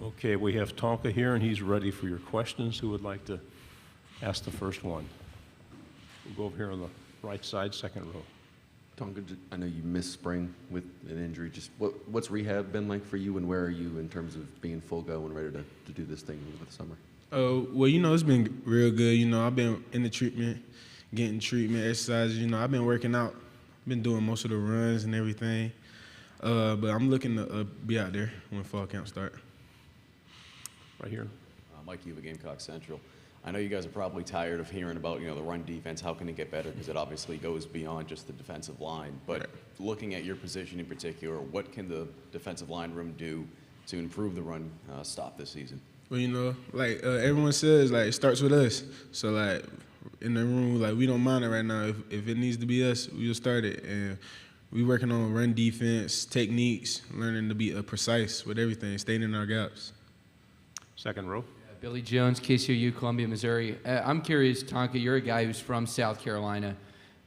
Okay, we have Tonka here, and he's ready for your questions. Who would like to ask the first one? We'll go over here on the right side, second row. Tonka, I know you missed spring with an injury. Just what's rehab been like for you, and where are you in terms of being full go and ready to do this thing over the summer? Well, it's been real good. I've been in the treatment, getting treatment, exercises. I've been working out, been doing most of the runs and everything. But I'm looking to be out there when fall camp start. Right here. Mike Yuba, Gamecocks Central. I know you guys are probably tired of hearing about, the run defense. How can it get better? Because it obviously goes beyond just the defensive line. But right. Looking at your position in particular, what can the defensive line room do to improve the run stop this season? Well, everyone says, it starts with us. So, in the room, we don't mind it right now. If it needs to be us, we'll start it. And we working on run defense, techniques, learning to be precise with everything, staying in our gaps. Second row. Billy Jones, KCOU, Columbia, Missouri. I'm curious, Tonka, you're a guy who's from South Carolina.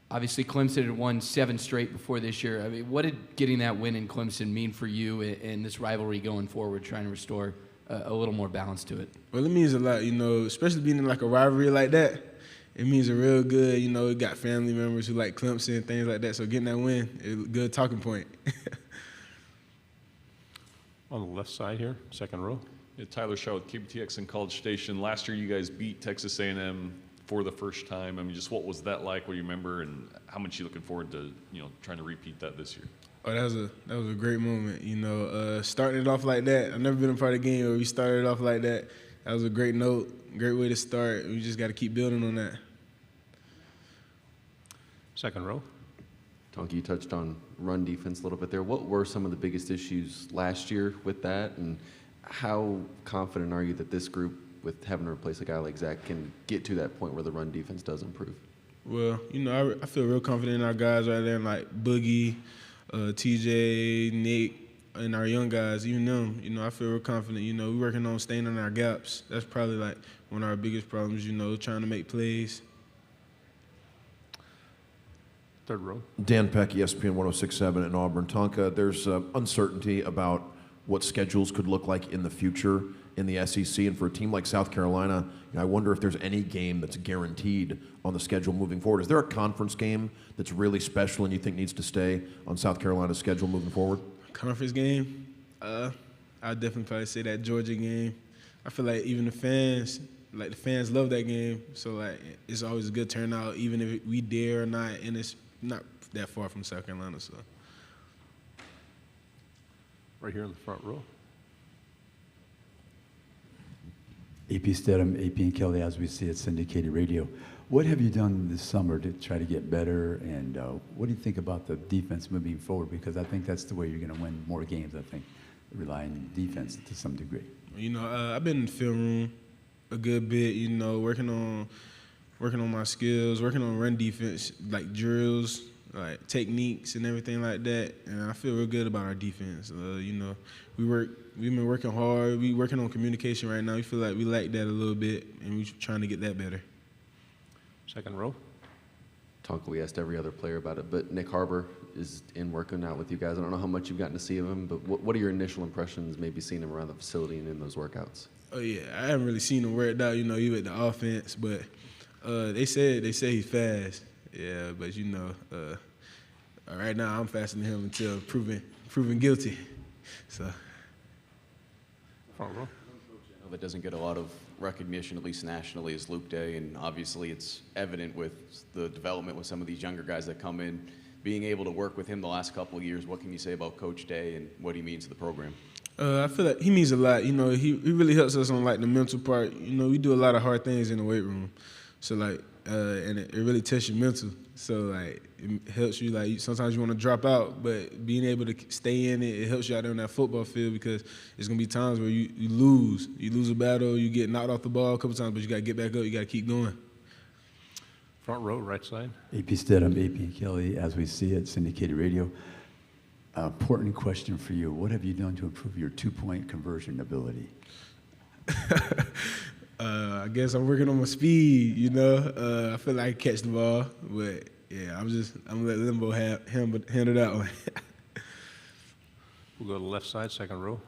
Obviously, Clemson had won 7 straight before this year. I mean, what did getting that win in Clemson mean for you and this rivalry going forward, trying to restore a little more balance to it? Well, it means a lot, especially being in a rivalry like that. It means a real good, we got family members who like Clemson, things like that. So getting that win is a good talking point. On the left side here, second row. Yeah, Tyler Shaw with KBTX and College Station. Last year, you guys beat Texas A&M for the first time. I mean, just what was that like? What do you remember, and how much are you looking forward to, trying to repeat that this year? Oh, that was a great moment. Starting it off like that. I've never been a part of a game where we started off like that. That was a great note, great way to start. We just got to keep building on that. Second row. Tonka, you touched on run defense a little bit there. What were some of the biggest issues last year with that, and how confident are you that this group, with having to replace a guy like Zach, can get to that point where the run defense does improve? Well, I feel real confident in our guys right there, like Boogie, TJ, Nick, and our young guys, even them. I feel real confident. We're working on staying in our gaps. That's probably one of our biggest problems, trying to make plays. Third row. Dan Peck, ESPN 106.7 in Auburn. Tonka, there's uncertainty about what schedules could look like in the future in the SEC. And for a team like South Carolina, I wonder if there's any game that's guaranteed on the schedule moving forward. Is there a conference game that's really special and you think needs to stay on South Carolina's schedule moving forward? Conference game? I'd definitely probably say that Georgia game. I feel like even the fans love that game. So, it's always a good turnout, even if we dare or not, and it's not that far from South Carolina, so. Right here in the front row. AP Stedham, AP and Kelly, as we see at syndicated radio. What have you done this summer to try to get better, and what do you think about the defense moving forward? Because I think that's the way you're going to win more games, I think, relying on defense to some degree. I've been in the film room a good bit, working on my skills, working on run defense, like drills, like techniques and everything like that, and I feel real good about our defense. We've been working hard. We working on communication right now. We feel like we lack that a little bit, and we're trying to get that better. Second row. Tonka, we asked every other player about it, but Nick Harbor is in working out with you guys. I don't know how much you've gotten to see of him, but what are your initial impressions, maybe seeing him around the facility and in those workouts? Oh yeah, I haven't really seen him worked out. He with the offense, but they say he's fast. Yeah, but right now I'm faster than him until proven guilty. So. Front row. That doesn't get a lot of recognition, at least nationally, is Luke Day, and obviously it's evident with the development with some of these younger guys that come in. Being able to work with him the last couple of years, what can you say about Coach Day and what he means to the program? I feel like he means a lot. He really helps us on the mental part. We do a lot of hard things in the weight room, so and it really tests your mental. So it helps you. Sometimes you want to drop out, but being able to stay in it helps you out there on that football field, because there's gonna be times where you lose. You lose a battle, you get knocked off the ball a couple times, but you gotta get back up. You gotta keep going. Front row, right side. AP Stedham, AP and Kelly, as we see it, syndicated radio. Important question for you. What have you done to improve your two-point conversion ability? I guess I'm working on my speed, I feel like I catch the ball, but yeah, I'm gonna let Limbo handle that one. We'll go to the left side, second row.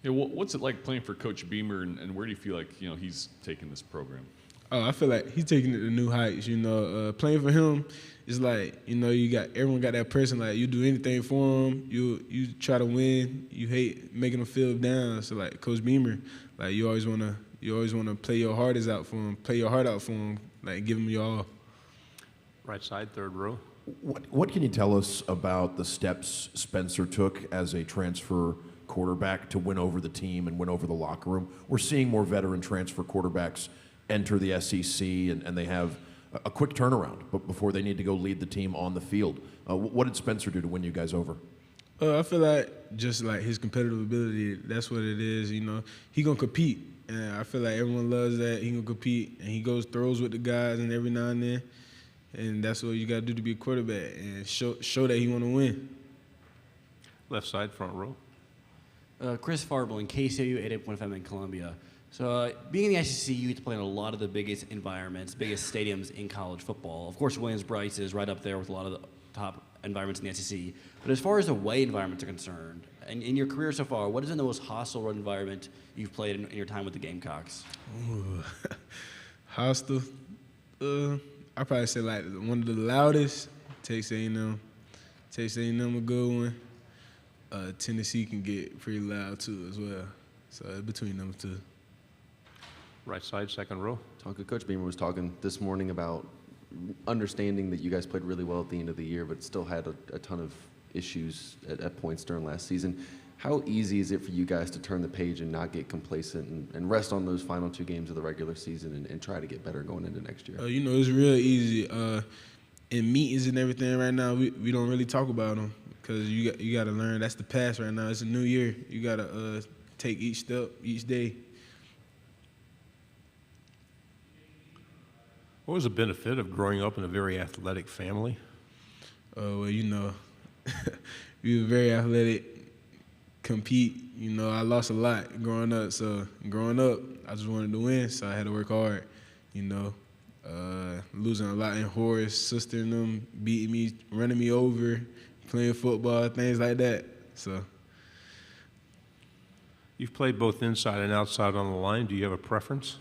Yeah, what's it like playing for Coach Beamer, and where do you feel like he's taking this program? Oh, I feel like he's taking it to new heights. Playing for him is like everyone got that person like you do anything for him. You try to win. You hate making them feel down. So like Coach Beamer, like you always wanna play your hardest out for him, play your heart out for him, like give him your all. Right side, third row. What can you tell us about the steps Spencer took as a transfer quarterback to win over the team and win over the locker room? We're seeing more veteran transfer quarterbacks enter the SEC, and they have a quick turnaround but before they need to go lead the team on the field. What did Spencer do to win you guys over? I feel like just like his competitive ability, that's what it is. He gonna compete, and I feel like everyone loves that. He gonna compete, and he throws with the guys, and every now and then, and that's what you gotta do to be a quarterback, and show that he wanna win. Left side, front row. Chris Farble in KCOU 88.5 FM in Columbia. So being in the SEC, you get to play in a lot of the biggest environments, biggest stadiums in college football. Of course, Williams-Brice is right up there with a lot of the top environments in the SEC. But as far as away environments are concerned, and in your career so far, what has been the most hostile environment you've played in your time with the Gamecocks? Ooh, hostile. I probably say like one of the loudest. Texas A&M. Texas A&M a good one. Tennessee can get pretty loud too as well. So between them two. Right side, second row. Tonka, Coach Beamer was talking this morning about understanding that you guys played really well at the end of the year, but still had a ton of issues at points during last season. How easy is it for you guys to turn the page and not get complacent and rest on those final 2 games of the regular season and try to get better going into next year? It's real easy. In meetings and everything right now, we don't really talk about them because you got to learn. That's the past right now. It's a new year. You got to take each step, each day. What was the benefit of growing up in a very athletic family? We were very athletic, compete. I lost a lot growing up. So growing up, I just wanted to win, so I had to work hard. Losing a lot in Horace, sister and them beating me, running me over, playing football, things like that. So. You've played both inside and outside on the line. Do you have a preference?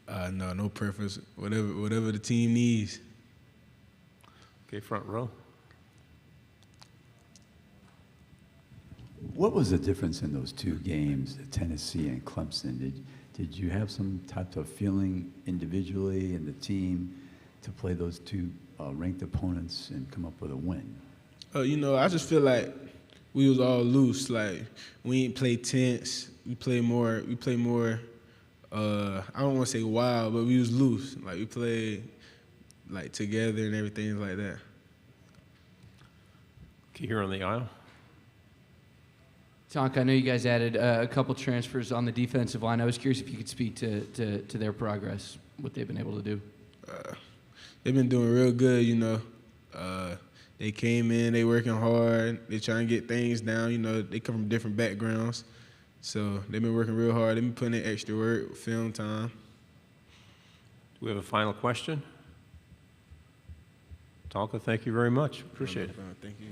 No preference. Whatever the team needs. Okay, front row. What was the difference in those 2 games, Tennessee and Clemson? Did you have some type of feeling individually in the team to play those 2 ranked opponents and come up with a win? I just feel like we was all loose. Like we ain't play tense. We play more. I don't want to say wild, but we was loose. Like we played like together and everything like that. Okay, here on the aisle. Tonka, I know you guys added a couple transfers on the defensive line. I was curious if you could speak to their progress, what they've been able to do. They've been doing real good, They came in, they working hard, they trying to get things down, they come from different backgrounds. So they've been working real hard. They've been putting in extra work, film time. Do we have a final question? Tonka, thank you very much. Appreciate it. Thank you.